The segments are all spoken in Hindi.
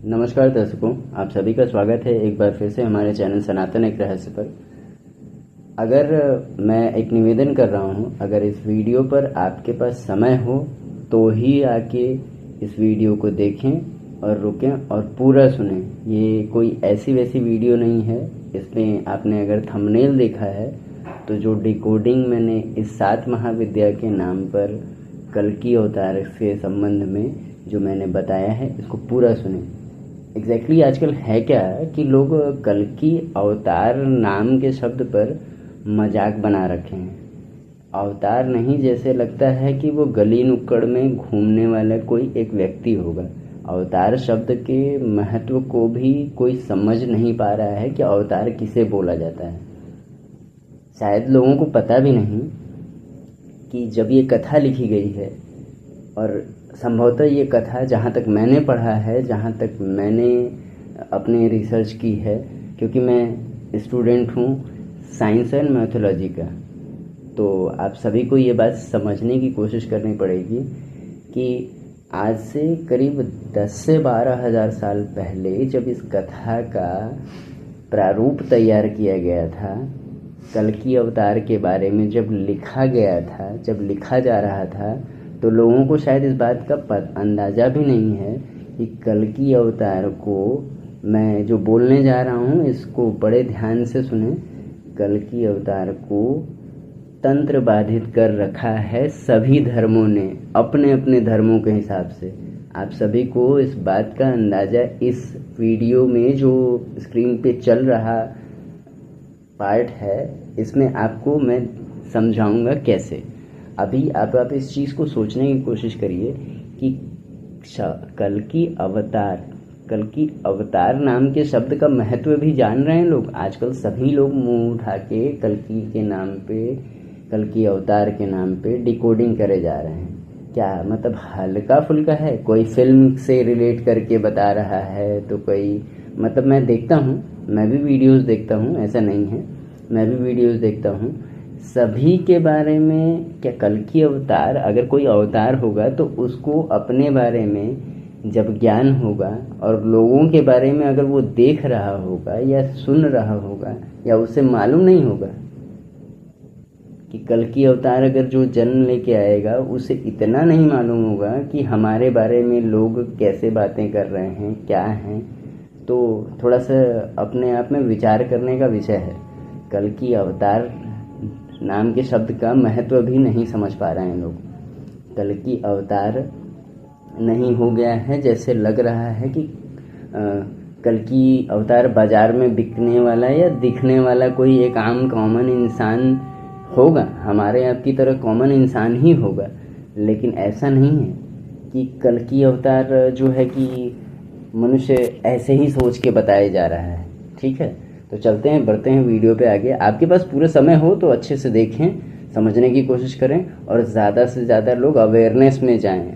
नमस्कार दर्शकों, आप सभी का स्वागत है एक बार फिर से हमारे चैनल सनातन एक रहस्य पर। अगर मैं एक निवेदन कर रहा हूं, अगर इस वीडियो पर आपके पास समय हो तो ही आके इस वीडियो को देखें और रुकें और पूरा सुनें। ये कोई ऐसी वैसी वीडियो नहीं है। इसमें आपने अगर थंबनेल देखा है तो जो डिकोडिंग मैंने इस 7 महाविद्या के नाम पर कल्कि अवतार के संबंध में जो मैंने बताया है, इसको पूरा सुने। एग्जैक्टली आजकल है क्या कि लोग कल्कि अवतार नाम के शब्द पर मजाक बना रखे हैं। अवतार नहीं, जैसे लगता है कि वो गली नुक्कड़ में घूमने वाला कोई एक व्यक्ति होगा। अवतार शब्द के महत्व को भी कोई समझ नहीं पा रहा है कि अवतार किसे बोला जाता है। शायद लोगों को पता भी नहीं कि जब ये कथा लिखी गई है, और संभवतः ये कथा जहाँ तक मैंने पढ़ा है, जहाँ तक मैंने अपने रिसर्च की है, क्योंकि मैं स्टूडेंट हूँ साइंस एंड मैथोलॉजी का, तो आप सभी को ये बात समझने की कोशिश करनी पड़ेगी कि आज से करीब 10 से 12 हज़ार साल पहले जब इस कथा का प्रारूप तैयार किया गया था, कल्कि अवतार के बारे में जब लिखा गया था, जब लिखा जा रहा था, तो लोगों को शायद इस बात का अंदाज़ा भी नहीं है कि कल्कि अवतार को मैं जो बोलने जा रहा हूँ इसको बड़े ध्यान से सुने। कल्कि अवतार को तंत्र बाधित कर रखा है सभी धर्मों ने, अपने अपने धर्मों के हिसाब से। आप सभी को इस बात का अंदाज़ा इस वीडियो में जो स्क्रीन पे चल रहा पार्ट है, इसमें आपको मैं समझाऊंगा कैसे। अभी आप इस चीज़ को सोचने की कोशिश करिए कि कल्कि अवतार नाम के शब्द का महत्व भी जान रहे हैं लोग। आजकल सभी लोग मुंह उठा के कल्कि के नाम पे, कल्कि अवतार के नाम पे डिकोडिंग करे जा रहे हैं। क्या मतलब हल्का फुल्का है? कोई फिल्म से रिलेट करके बता रहा है तो कोई, मतलब मैं देखता हूँ, मैं भी वीडियोस देखता हूँ, ऐसा नहीं है, मैं भी वीडियोस देखता हूँ सभी के बारे में। क्या कल्कि अवतार, अगर कोई अवतार होगा तो उसको अपने बारे में जब ज्ञान होगा और लोगों के बारे में अगर वो देख रहा होगा या सुन रहा होगा या उसे मालूम नहीं होगा कि कल्कि अवतार अगर जो जन्म लेके आएगा उसे इतना नहीं मालूम होगा कि हमारे बारे में लोग कैसे बातें कर रहे हैं, क्या हैं, तो थोड़ा सा अपने आप में विचार करने का विषय है। कल्कि अवतार नाम के शब्द का महत्व भी नहीं समझ पा रहे हैं लोग। कल्कि अवतार नहीं हो गया है जैसे लग रहा है कि कल्कि अवतार बाजार में बिकने वाला या दिखने वाला कोई एक आम कॉमन इंसान होगा, हमारे आपकी तरह कॉमन इंसान ही होगा। लेकिन ऐसा नहीं है कि कल्कि अवतार जो है कि मनुष्य ऐसे ही सोच के बताया जा रहा है। ठीक है, तो चलते हैं, बढ़ते हैं वीडियो पे आगे। आपके पास पूरा समय हो तो अच्छे से देखें, समझने की कोशिश करें और ज़्यादा से ज़्यादा लोग अवेयरनेस में जाएं।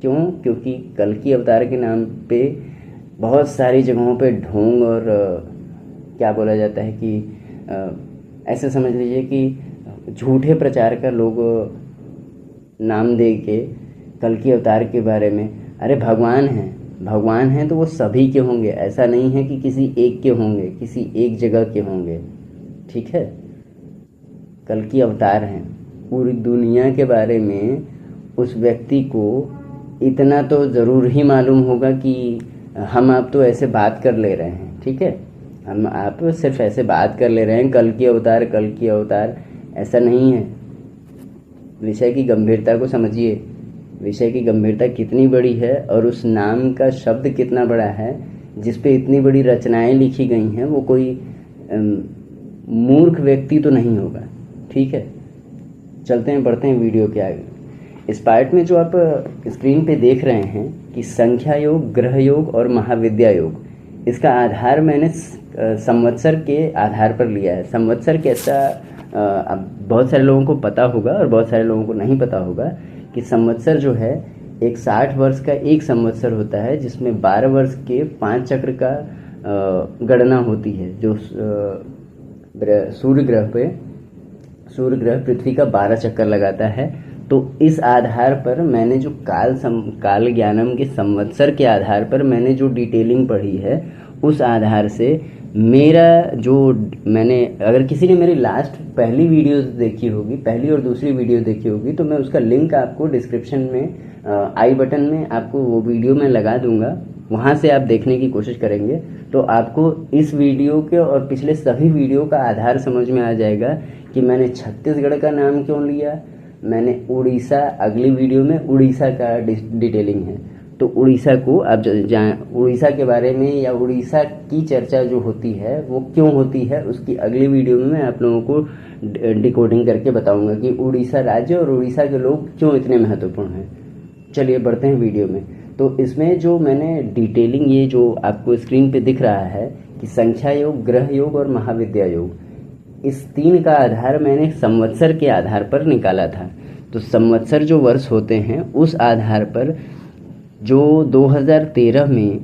क्यों? क्योंकि कल्कि अवतार के नाम पे बहुत सारी जगहों पे ढोंग और क्या बोला जाता है कि ऐसे समझ लीजिए कि झूठे प्रचार का लोग नाम दे के कल्कि अवतार के बारे में, अरे भगवान हैं तो वो सभी के होंगे, ऐसा नहीं है कि किसी एक के होंगे, किसी एक जगह के होंगे। ठीक है, कल्कि अवतार हैं, पूरी दुनिया के बारे में उस व्यक्ति को इतना तो ज़रूर ही मालूम होगा कि हम आप तो ऐसे बात कर ले रहे हैं। ठीक है, हम आप सिर्फ ऐसे बात कर ले रहे हैं, कल्कि अवतार, ऐसा नहीं है। विषय की गंभीरता को समझिए, विषय की गंभीरता कितनी बड़ी है और उस नाम का शब्द कितना बड़ा है जिस पे इतनी बड़ी रचनाएं लिखी गई हैं। वो कोई मूर्ख व्यक्ति तो नहीं होगा। ठीक है, चलते हैं, बढ़ते हैं वीडियो के आगे। इस पार्ट में जो आप स्क्रीन पे देख रहे हैं कि संख्या योग, ग्रह योग और महाविद्या योग, इसका आधार मैंने संवत्सर के आधार पर लिया है। संवत्सर कैसा, अब बहुत सारे लोगों को पता होगा और बहुत सारे लोगों को नहीं पता होगा कि संवत्सर जो है एक 60 वर्ष का एक संवत्सर होता है, जिसमें 12 वर्ष के 5 चक्र का गणना होती है। जो सूर्य ग्रह पृथ्वी का 12 चक्कर लगाता है, तो इस आधार पर मैंने जो काल ज्ञानम के संवत्सर के आधार पर मैंने जो डिटेलिंग पढ़ी है, उस आधार से मेरा जो मैंने, अगर किसी ने मेरी लास्ट पहली वीडियो देखी होगी, पहली और दूसरी वीडियो देखी होगी, तो मैं उसका लिंक आपको डिस्क्रिप्शन में आई बटन में आपको वो वीडियो मैं लगा दूंगा, वहाँ से आप देखने की कोशिश करेंगे तो आपको इस वीडियो के और पिछले सभी वीडियो का आधार समझ में आ जाएगा कि मैंने छत्तीसगढ़ का नाम क्यों लिया, मैंने उड़ीसा, अगली वीडियो में उड़ीसा का डिटेलिंग है, तो उड़ीसा को आप उड़ीसा के बारे में या उड़ीसा की चर्चा जो होती है वो क्यों होती है, उसकी अगली वीडियो में मैं आप लोगों को डिकोडिंग करके बताऊंगा कि उड़ीसा राज्य और उड़ीसा के लोग क्यों इतने महत्वपूर्ण हैं। चलिए बढ़ते हैं वीडियो में। तो इसमें जो मैंने डिटेलिंग, ये जो आपको स्क्रीन पे दिख रहा है कि संख्या योग, ग्रह योग और महाविद्या योग, इस 3 का आधार मैंने संवत्सर के आधार पर निकाला था। तो संवत्सर जो वर्ष होते हैं उस आधार पर जो 2013 में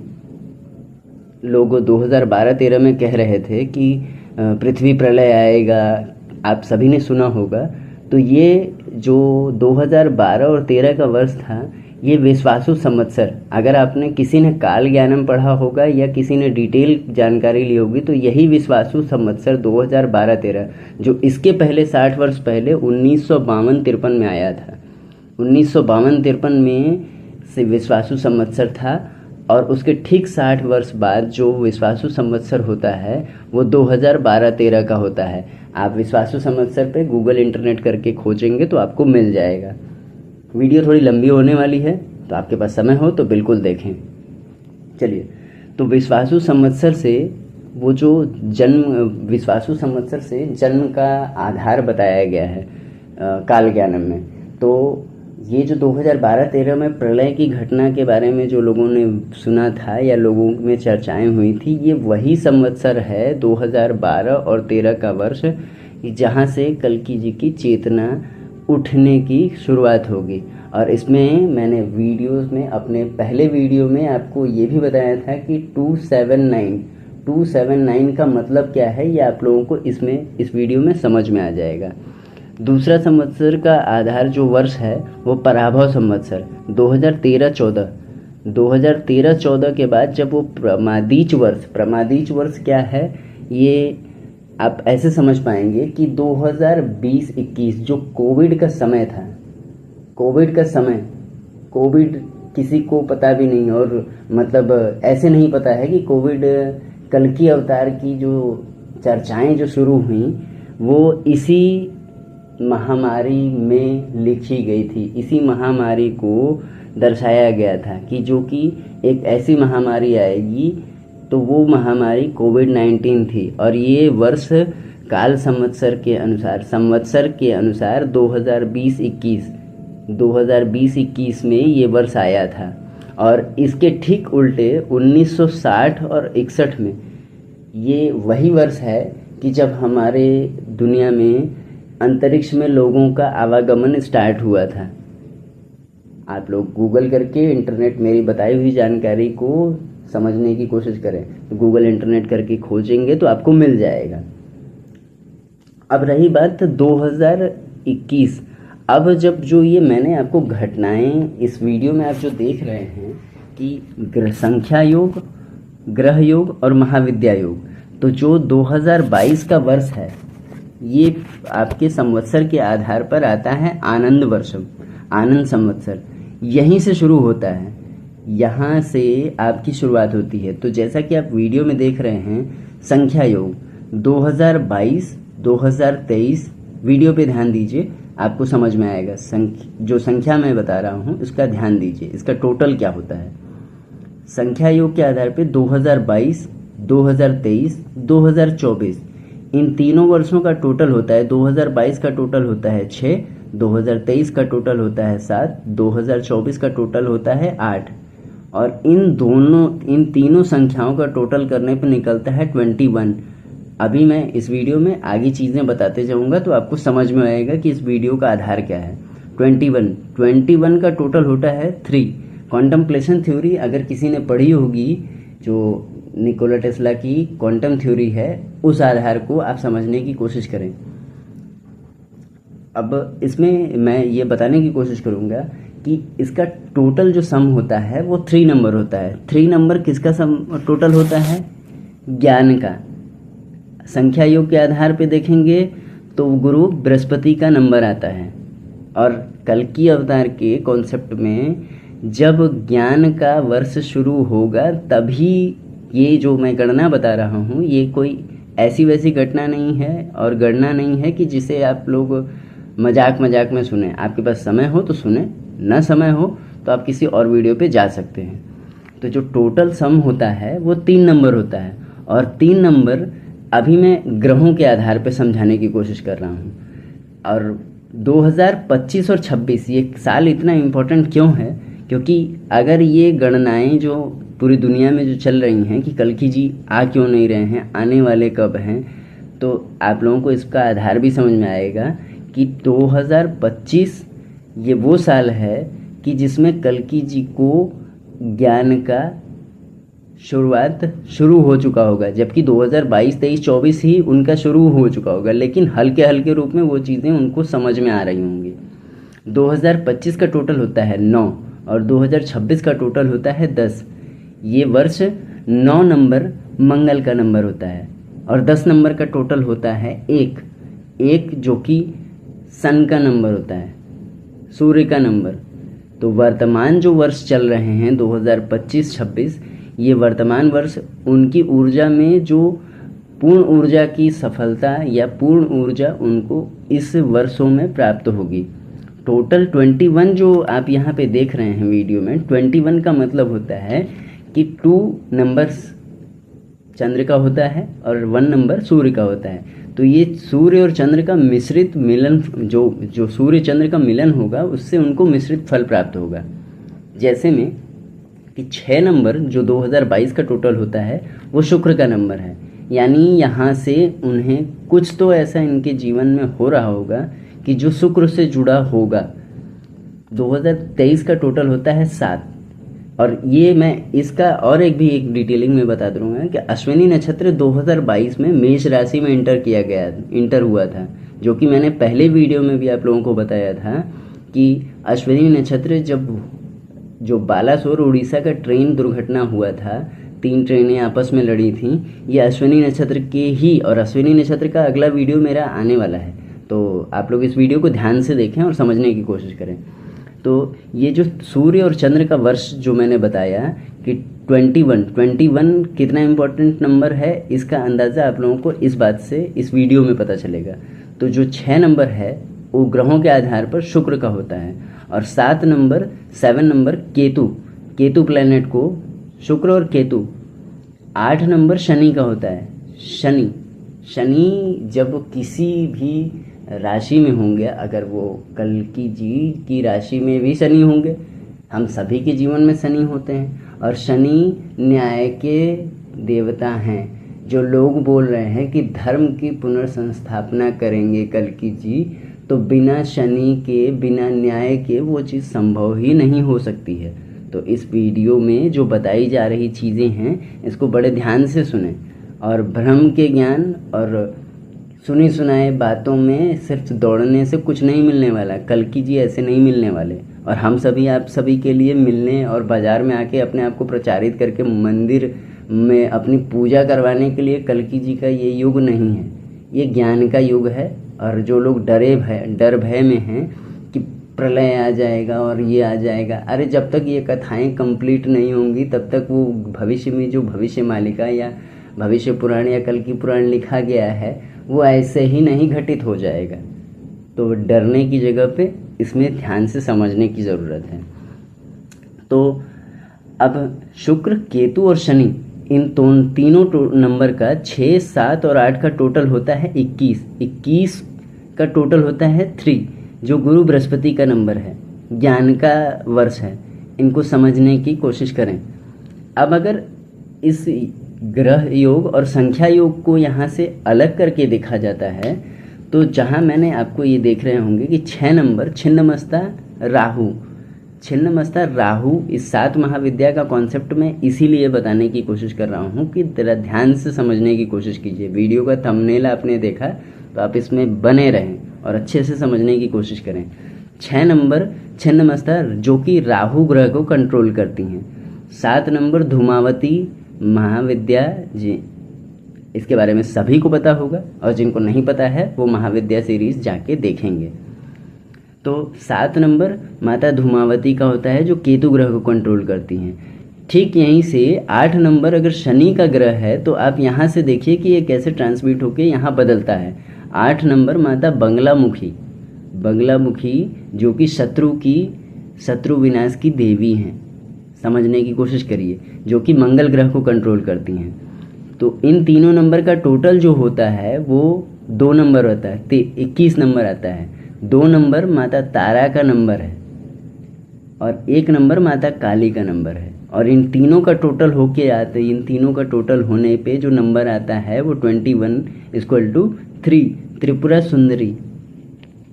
लोग 2012-13 में कह रहे थे कि पृथ्वी प्रलय आएगा, आप सभी ने सुना होगा। तो ये जो 2012 और 13 का वर्ष था, ये विश्वासु संवत्सर, अगर आपने किसी ने काल ज्ञानम पढ़ा होगा या किसी ने डिटेल जानकारी ली होगी तो यही विश्वासु संवत्सर 2012-13, जो इसके पहले 60 वर्ष पहले 1952-53 में आया था। 1952-53 में से विश्वासु संवत्सर था और उसके ठीक 60 वर्ष बाद जो विश्वासु संवत्सर होता है वो 2012-13 का होता है। आप विश्वासु संवत्सर पे गूगल इंटरनेट करके खोजेंगे तो आपको मिल जाएगा। वीडियो थोड़ी लंबी होने वाली है, तो आपके पास समय हो तो बिल्कुल देखें। चलिए, तो विश्वासु संवत्सर से वो जो विश्वासु संवत्सर से जन्म का आधार बताया गया है काल ज्ञानम में। तो ये जो 2012-13 में प्रलय की घटना के बारे में जो लोगों ने सुना था या लोगों में चर्चाएं हुई थी, ये वही संवत्सर है 2012 और 13 का वर्ष, जहाँ से कल्कि जी की चेतना उठने की शुरुआत होगी। और इसमें मैंने वीडियोस में, अपने पहले वीडियो में आपको ये भी बताया था कि 279 का मतलब क्या है, ये आप लोगों को इस वीडियो में समझ में आ जाएगा। दूसरा संवत्सर का आधार जो वर्ष है वो पराभव संवत्सर 2013-14 के बाद जब वो प्रमादीच वर्ष क्या है, ये आप ऐसे समझ पाएंगे कि 2020-21 जो कोविड का समय था, कोविड किसी को पता भी नहीं, और मतलब ऐसे नहीं पता है कि कोविड कल्कि अवतार की जो चर्चाएं जो शुरू हुई वो इसी महामारी में लिखी गई थी। इसी महामारी को दर्शाया गया था कि जो कि एक ऐसी महामारी आएगी, तो वो महामारी कोविड-19 थी। और ये वर्ष काल संवत्सर के अनुसार 2020-21 में ये वर्ष आया था। और इसके ठीक उल्टे 1960 और 61 में ये वही वर्ष है कि जब हमारे दुनिया में अंतरिक्ष में लोगों का आवागमन स्टार्ट हुआ था। आप लोग गूगल करके इंटरनेट, मेरी बताई हुई जानकारी को समझने की कोशिश करें, तो गूगल इंटरनेट करके खोजेंगे तो आपको मिल जाएगा। अब रही बात 2021, अब जब जो ये मैंने आपको घटनाएं इस वीडियो में आप जो देख रहे हैं कि संख्या योग, ग्रह योग और महाविद्या योग, तो जो 2022 का वर्ष है ये आपके संवत्सर के आधार पर आता है आनंद संवत्सर। यहीं से शुरू होता है, यहाँ से आपकी शुरुआत होती है। तो जैसा कि आप वीडियो में देख रहे हैं, संख्या योग 2022-2023, वीडियो पे ध्यान दीजिए, आपको समझ में आएगा। जो संख्या मैं बता रहा हूँ उसका ध्यान दीजिए, इसका टोटल क्या होता है। संख्या योग के आधार पे 2022, 2023, 2024, इन तीनों वर्षों का टोटल होता है। 2022 का टोटल होता है 6, 2023 का टोटल होता है 7, 2024 का टोटल होता है 8, और इन तीनों संख्याओं का टोटल करने पर निकलता है 21। अभी मैं इस वीडियो में आगे चीज़ें बताते जाऊंगा तो आपको समझ में आएगा कि इस वीडियो का आधार क्या है। 21 का टोटल होता है 3। क्वांटम्प्लेशन थ्योरी अगर किसी ने पढ़ी होगी, जो निकोला टेस्ला की क्वांटम थ्योरी है, उस आधार को आप समझने की कोशिश करें। अब इसमें मैं ये बताने की कोशिश करूँगा कि इसका टोटल जो सम होता है वो 3 नंबर होता है। 3 नंबर किसका सम टोटल होता है? ज्ञान का। संख्या योग के आधार पे देखेंगे तो गुरु बृहस्पति का नंबर आता है। और कल्कि अवतार के कॉन्सेप्ट में जब ज्ञान का वर्ष शुरू होगा तभी ये जो मैं गणना बता रहा हूँ ये कोई ऐसी वैसी घटना नहीं है और गणना नहीं है कि जिसे आप लोग मजाक मजाक में सुने। आपके पास समय हो तो सुने, ना समय हो तो आप किसी और वीडियो पे जा सकते हैं। तो जो टोटल सम होता है वो 3 नंबर होता है। और 3 नंबर अभी मैं ग्रहों के आधार पे समझाने की कोशिश कर रहा हूँ। और 2025 और 26 ये साल इतना इम्पोर्टेंट क्यों है? क्योंकि अगर ये गणनाएं जो पूरी दुनिया में जो चल रही हैं कि कल्कि जी आ क्यों नहीं रहे हैं, आने वाले कब हैं, तो आप लोगों को इसका आधार भी समझ में आएगा कि 2025 ये वो साल है कि जिसमें कल्कि जी को ज्ञान का शुरुआत शुरू हो चुका होगा, जबकि 2022, 23, 24 ही उनका शुरू हो चुका होगा, लेकिन हल्के हल्के रूप में वो चीज़ें उनको समझ में आ रही होंगी। 2025 का टोटल होता है 9 और 2026 का टोटल होता है 10। ये वर्ष 9 नंबर मंगल का नंबर होता है और 10 नंबर का टोटल होता है 1 जो कि सन का नंबर होता है, सूर्य का नंबर। तो वर्तमान जो वर्ष चल रहे हैं 2025-26, ये वर्तमान वर्ष उनकी ऊर्जा में जो पूर्ण ऊर्जा की सफलता या पूर्ण ऊर्जा उनको इस वर्षों में प्राप्त होगी। टोटल 21 जो आप यहाँ पे देख रहे हैं वीडियो में, 21 का मतलब होता है कि 2 नंबर्स चंद्र का होता है और 1 नंबर सूर्य का होता है। तो ये सूर्य और चंद्र का मिश्रित मिलन, जो सूर्य चंद्र का मिलन होगा उससे उनको मिश्रित फल प्राप्त होगा। जैसे में कि 6 नंबर जो 2022 का टोटल होता है वो शुक्र का नंबर है, यानी यहाँ से उन्हें कुछ तो ऐसा इनके जीवन में हो रहा होगा कि जो शुक्र से जुड़ा होगा। 2023 का टोटल होता है 7। और ये मैं इसका और एक डिटेलिंग में बता दूंगा कि अश्विनी नक्षत्र 2022 में मेष राशि में इंटर हुआ था, जो कि मैंने पहले वीडियो में भी आप लोगों को बताया था कि अश्विनी नक्षत्र जो बालासोर उड़ीसा का ट्रेन दुर्घटना हुआ था, 3 ट्रेनें आपस में लड़ी थीं, ये अश्विनी नक्षत्र के ही, और अश्विनी नक्षत्र का अगला वीडियो मेरा आने वाला है, तो आप लोग इस वीडियो को ध्यान से देखें और समझने की कोशिश करें। तो ये जो सूर्य और चंद्र का वर्ष जो मैंने बताया कि 21 कितना इम्पोर्टेंट नंबर है, इसका अंदाज़ा आप लोगों को इस बात से इस वीडियो में पता चलेगा। तो जो 6 नंबर है वो ग्रहों के आधार पर शुक्र का होता है और 7 नंबर केतु प्लैनेट को, शुक्र और केतु। 8 नंबर शनि का होता है। शनि जब किसी भी राशि में होंगे, अगर वो कल्कि जी की राशि में भी शनि होंगे, हम सभी के जीवन में शनि होते हैं, और शनि न्याय के देवता हैं। जो लोग बोल रहे हैं कि धर्म की पुनर्संस्थापना करेंगे कल्कि जी, तो बिना शनि के, बिना न्याय के वो चीज़ संभव ही नहीं हो सकती है। तो इस वीडियो में जो बताई जा रही चीज़ें हैं इसको बड़े ध्यान से सुने, और भ्रम के ज्ञान और सुनी सुनाए बातों में सिर्फ दौड़ने से कुछ नहीं मिलने वाला। कल्कि जी ऐसे नहीं मिलने वाले, और हम सभी आप सभी के लिए मिलने और बाज़ार में आके अपने आप को प्रचारित करके मंदिर में अपनी पूजा करवाने के लिए कल्कि जी का ये युग नहीं है। ये ज्ञान का युग है। और जो लोग डर भय में हैं कि प्रलय आ जाएगा और ये आ जाएगा, अरे जब तक ये कथाएं कंप्लीट नहीं होंगी तब तक वो भविष्य में जो भविष्य मालिका या भविष्य पुराण या कल्कि पुराण लिखा गया है वो ऐसे ही नहीं घटित हो जाएगा। तो डरने की जगह पे इसमें ध्यान से समझने की ज़रूरत है। तो अब शुक्र, केतु और शनि, इन तीनों नंबर का 6, 7 और 8 का टोटल होता है 21 का टोटल होता है 3, जो गुरु बृहस्पति का नंबर है, ज्ञान का वर्ष है। इनको समझने की कोशिश करें। अब अगर इस ग्रह योग और संख्या योग को यहाँ से अलग करके देखा जाता है, तो जहाँ मैंने आपको ये देख रहे होंगे कि 6 नंबर छिन्नमस्ता राहु, इस 7 महाविद्या का कॉन्सेप्ट मैं इसीलिए बताने की कोशिश कर रहा हूँ कि जरा ध्यान से समझने की कोशिश कीजिए। वीडियो का थंबनेल आपने देखा तो आप इसमें बने रहें और अच्छे से समझने की कोशिश करें। 6 नंबर छिन्नमस्ता जो कि राहु ग्रह को कंट्रोल करती हैं। 7 नंबर धूमावती महाविद्या जी, इसके बारे में सभी को पता होगा और जिनको नहीं पता है वो महाविद्या सीरीज जाके देखेंगे। तो 7 नंबर माता धूमावती का होता है जो केतु ग्रह को कंट्रोल करती हैं। ठीक यहीं से 8 नंबर अगर शनि का ग्रह है तो आप यहाँ से देखिए कि ये कैसे ट्रांसमिट होकर यहाँ बदलता है। 8 नंबर माता बंगलामुखी, बंगलामुखी जो कि शत्रु विनाश की देवी हैं, समझने की कोशिश करिए, जो कि मंगल ग्रह को कंट्रोल करती हैं। तो इन तीनों नंबर का टोटल जो होता है वो 2 नंबर होता है, 21 नंबर आता है। 2 नंबर माता तारा का नंबर है और 1 नंबर माता काली का नंबर है। और इन तीनों का टोटल होके आते, इन तीनों का टोटल होने पे जो नंबर आता है वो 21=3, त्रिपुरा सुंदरी।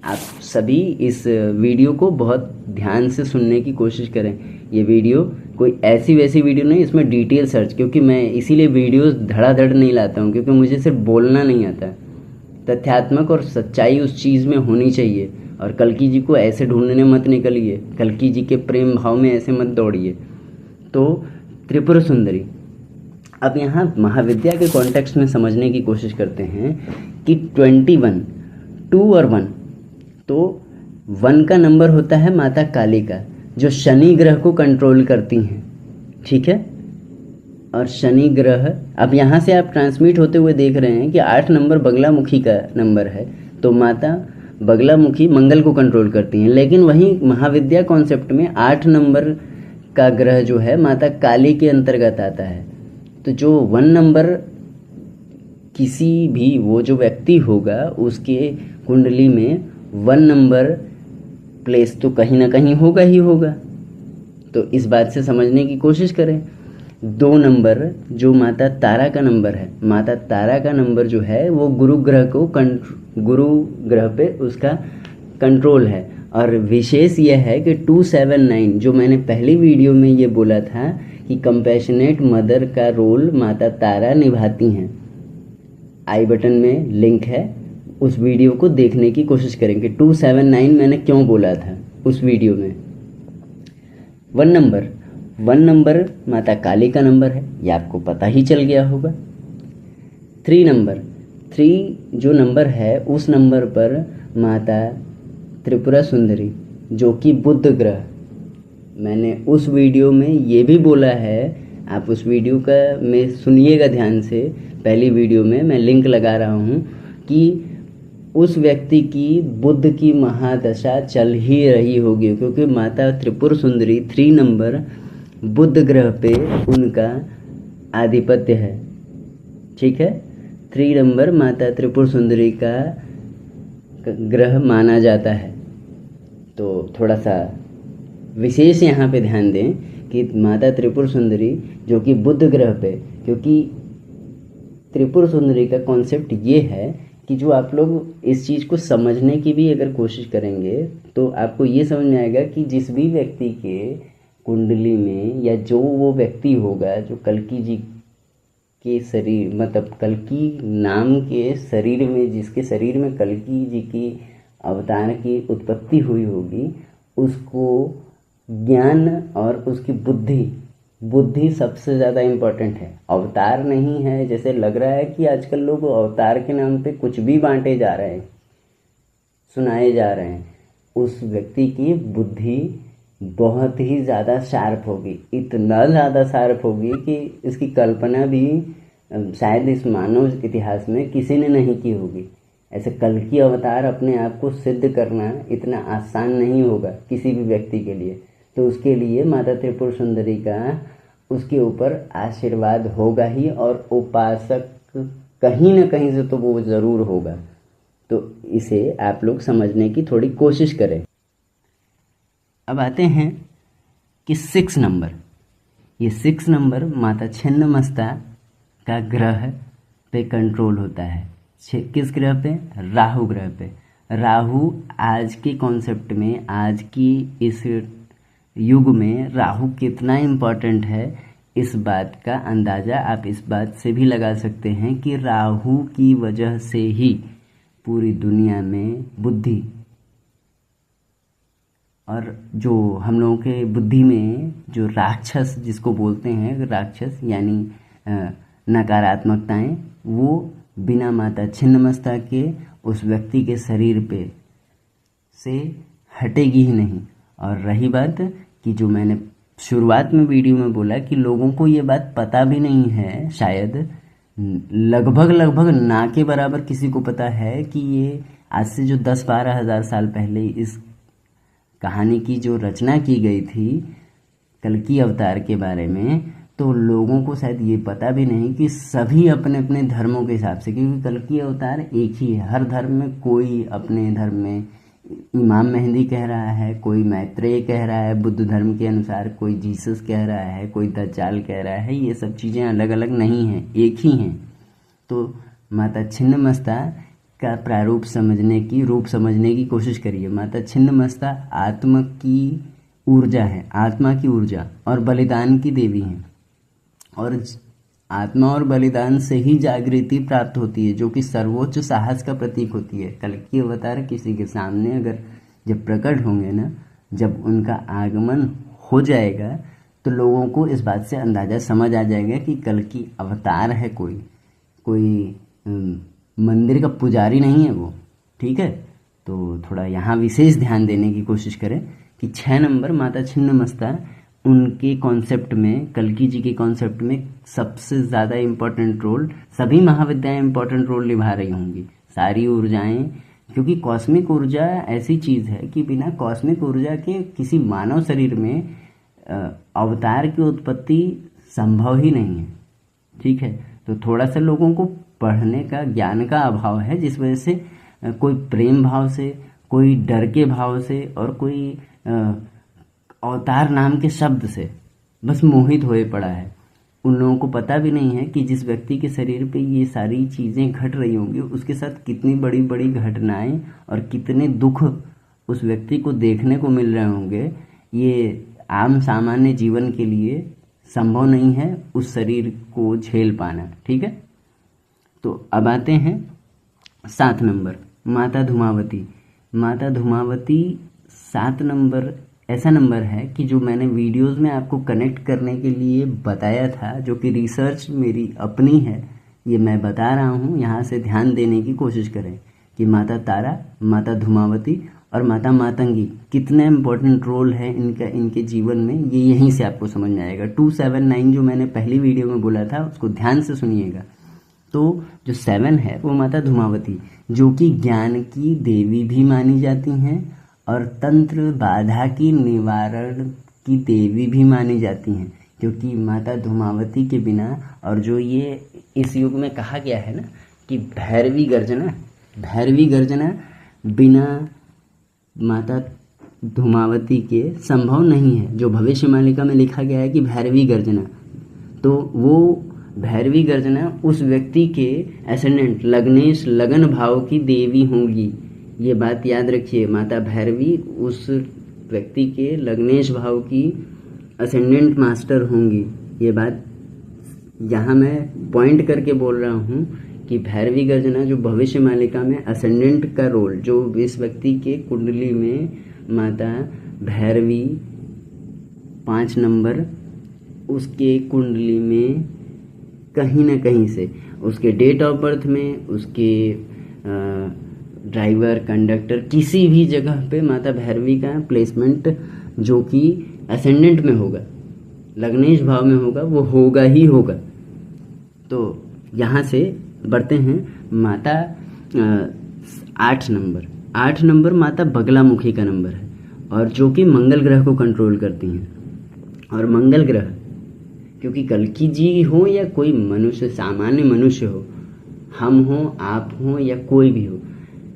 आप सभी इस वीडियो को बहुत ध्यान से सुनने की कोशिश करें। ये वीडियो कोई ऐसी वैसी वीडियो नहीं, इसमें डिटेल सर्च, क्योंकि मैं इसीलिए वीडियोस धड़ाधड़ नहीं लाता हूँ, क्योंकि मुझे सिर्फ बोलना नहीं आता। तथ्यात्मक और सच्चाई उस चीज़ में होनी चाहिए। और कल्कि जी को ऐसे ढूंढने मत निकलिए, कल्कि जी के प्रेम भाव में ऐसे मत दौड़िए। तो त्रिपुरा सुंदरी, अब यहाँ महाविद्या के कॉन्टेक्स्ट में समझने की कोशिश करते हैं कि 21, 2 और 1, तो 1 का नंबर होता है माता काली का, जो शनि ग्रह को कंट्रोल करती हैं, ठीक है। और शनि ग्रह, अब यहाँ से आप ट्रांसमिट होते हुए देख रहे हैं कि 8 नंबर बगलामुखी का नंबर है, तो माता बगलामुखी मंगल को कंट्रोल करती हैं। लेकिन वहीं महाविद्या कॉन्सेप्ट में 8 नंबर का ग्रह जो है माता काली के अंतर्गत आता है। तो जो 1 नंबर किसी भी वो जो व्यक्ति होगा उसके कुंडली में 1 नंबर प्लेस तो कहीं ना कहीं होगा ही होगा। तो इस बात से समझने की कोशिश करें। 2 नंबर जो माता तारा का नंबर है, माता तारा का नंबर जो है वो गुरु ग्रह पे उसका कंट्रोल है। और विशेष यह है कि 279 जो मैंने पहली वीडियो में ये बोला था कि कंपैशनेट मदर का रोल माता तारा निभाती हैं, आई बटन में लिंक है, उस वीडियो को देखने की कोशिश करेंगे। 279 मैंने क्यों बोला था उस वीडियो में। 1 नंबर माता काली का नंबर है, ये आपको पता ही चल गया होगा। 3 जो नंबर है उस नंबर पर माता त्रिपुरा सुंदरी जो कि बुध ग्रह, मैंने उस वीडियो में ये भी बोला है, आप उस वीडियो का में सुनिएगा ध्यान से। पहली वीडियो में मैं लिंक लगा रहा हूँ कि उस व्यक्ति की बुध की महादशा चल ही रही होगी, क्योंकि माता त्रिपुर सुंदरी 3 नंबर बुध ग्रह पे उनका आधिपत्य है, ठीक है। 3 नंबर माता त्रिपुर सुंदरी का ग्रह माना जाता है। तो थोड़ा सा विशेष यहाँ पे ध्यान दें कि माता त्रिपुर सुंदरी जो कि बुध ग्रह पे, क्योंकि त्रिपुर सुंदरी का कॉन्सेप्ट ये है कि जो आप लोग इस चीज़ को समझने की भी अगर कोशिश करेंगे तो आपको ये समझ में आएगा कि जिस भी व्यक्ति के कुंडली में या जो वो व्यक्ति होगा जो कल्कि जी के शरीर, मतलब कल्कि नाम के शरीर में, जिसके शरीर में कल्कि जी की अवतार की उत्पत्ति हुई होगी, उसको ज्ञान और उसकी बुद्धि सबसे ज़्यादा इम्पोर्टेंट है। अवतार नहीं है, जैसे लग रहा है कि आजकल लोग अवतार के नाम पे कुछ भी बांटे जा रहे हैं, सुनाए जा रहे हैं। उस व्यक्ति की बुद्धि बहुत ही ज़्यादा शार्प होगी, इतना ज़्यादा शार्प होगी कि इसकी कल्पना भी शायद इस मानव इतिहास में किसी ने नहीं की होगी। ऐसे कल्कि अवतार अपने आप को सिद्ध करना इतना आसान नहीं होगा किसी भी व्यक्ति के लिए। तो उसके लिए माता त्रिपुर सुंदरी का उसके ऊपर आशीर्वाद होगा ही, और उपासक कहीं ना कहीं से तो वो ज़रूर होगा। तो इसे आप लोग समझने की थोड़ी कोशिश करें। अब आते हैं कि 6 नंबर, ये 6 नंबर माता छिन्नमस्ता का ग्रह पे कंट्रोल होता है। किस ग्रह पे? राहु ग्रह पे। राहु आज के कॉन्सेप्ट में, आज की इस युग में राहु कितना इम्पोर्टेंट है, इस बात का अंदाज़ा आप इस बात से भी लगा सकते हैं कि राहु की वजह से ही पूरी दुनिया में बुद्धि, और जो हम लोगों के बुद्धि में जो राक्षस जिसको बोलते हैं, राक्षस यानी नकारात्मकताएं, वो बिना माता छिन्नमस्ता के उस व्यक्ति के शरीर पे से हटेगी ही नहीं। और रही बात कि जो मैंने शुरुआत में वीडियो में बोला कि लोगों को ये बात पता भी नहीं है, शायद लगभग ना के बराबर किसी को पता है कि ये आज से जो 10-12 हज़ार साल पहले इस कहानी की जो रचना की गई थी कल्कि अवतार के बारे में, तो लोगों को शायद ये पता भी नहीं कि सभी अपने अपने धर्मों के हिसाब से, क्योंकि कल्कि अवतार एक ही है हर धर्म में। कोई अपने धर्म में इमाम मेहंदी कह रहा है, कोई मैत्रेय कह रहा है बुद्ध धर्म के अनुसार, कोई जीसस कह रहा है, कोई दज्जाल कह रहा है। ये सब चीज़ें अलग अलग नहीं हैं, एक ही हैं। तो माता छिन्नमस्ता का प्रारूप समझने की, रूप समझने की कोशिश करिए। माता छिन्नमस्ता आत्मा की ऊर्जा है, आत्मा की ऊर्जा और बलिदान की देवी हैं। और आत्मा और बलिदान से ही जागृति प्राप्त होती है, जो कि सर्वोच्च साहस का प्रतीक होती है। कल्कि अवतार किसी के सामने अगर जब प्रकट होंगे ना, जब उनका आगमन हो जाएगा, तो लोगों को इस बात से अंदाज़ा समझ आ जाएगा कि कल्कि अवतार है, कोई मंदिर का पुजारी नहीं है वो। ठीक है, तो थोड़ा यहाँ विशेष ध्यान देने की कोशिश करें कि 6 नंबर माता छिन्नमस्ता, उनके कॉन्सेप्ट में, कल्कि जी के कॉन्सेप्ट में सबसे ज़्यादा इम्पोर्टेंट रोल, सभी महाविद्याएं इम्पोर्टेंट रोल निभा रही होंगी, सारी ऊर्जाएं, क्योंकि कॉस्मिक ऊर्जा ऐसी चीज़ है कि बिना कॉस्मिक ऊर्जा के किसी मानव शरीर में अवतार की उत्पत्ति संभव ही नहीं है। ठीक है, तो थोड़ा सा लोगों को पढ़ने का, ज्ञान का अभाव है, जिस वजह से कोई प्रेम भाव से, कोई डर के भाव से और कोई अवतार नाम के शब्द से बस मोहित होए पड़ा है। उन लोगों को पता भी नहीं है कि जिस व्यक्ति के शरीर पे ये सारी चीज़ें घट रही होंगी, उसके साथ कितनी बड़ी बड़ी घटनाएं और कितने दुख उस व्यक्ति को देखने को मिल रहे होंगे। ये आम सामान्य जीवन के लिए संभव नहीं है उस शरीर को झेल पाना। ठीक है, तो अब आते हैं 7 नंबर माता धूमावती। माता धूमावती 7 नंबर ऐसा नंबर है कि जो मैंने वीडियोस में आपको कनेक्ट करने के लिए बताया था, जो कि रिसर्च मेरी अपनी है, ये मैं बता रहा हूँ। यहाँ से ध्यान देने की कोशिश करें कि माता तारा, माता धूमावती और माता मातंगी कितने इम्पोर्टेंट रोल है इनका, इनके जीवन में, ये यहीं से आपको समझ में आएगा। 279 जो मैंने पहली वीडियो में बोला था, उसको ध्यान से सुनिएगा। तो जो 7 है वो माता धूमावती, जो कि ज्ञान की देवी भी मानी जाती हैं और तंत्र बाधा की निवारण की देवी भी मानी जाती हैं, क्योंकि माता धूमावती के बिना, और जो ये इस युग में कहा गया है ना कि भैरवी गर्जना बिना माता धूमावती के संभव नहीं है। जो भविष्य मालिका में लिखा गया है कि भैरवी गर्जना, तो वो भैरवी गर्जना उस व्यक्ति के एसेंडेंट लग्नेश, लगन भाव की देवी होंगी। ये बात याद रखिए, माता भैरवी उस व्यक्ति के लग्नेश भाव की असेंडेंट मास्टर होंगी। ये बात यहाँ मैं पॉइंट करके बोल रहा हूँ कि भैरवी गर्जना जो भविष्य मालिका में असेंडेंट का रोल, जो इस व्यक्ति के कुंडली में माता भैरवी 5 नंबर, उसके कुंडली में कहीं ना कहीं से, उसके डेट ऑफ बर्थ में, उसके ड्राइवर, कंडक्टर, किसी भी जगह पे माता भैरवी का प्लेसमेंट जो कि असेंडेंट में होगा, लग्नेश भाव में होगा, वो होगा ही होगा। तो यहाँ से बढ़ते हैं माता 8 नंबर। 8 नंबर माता बगलामुखी का नंबर है, और जो कि मंगल ग्रह को कंट्रोल करती हैं। और मंगल ग्रह, क्योंकि कल्कि जी हो या कोई मनुष्य, सामान्य मनुष्य हो, हम हो, आप हो या कोई भी हो,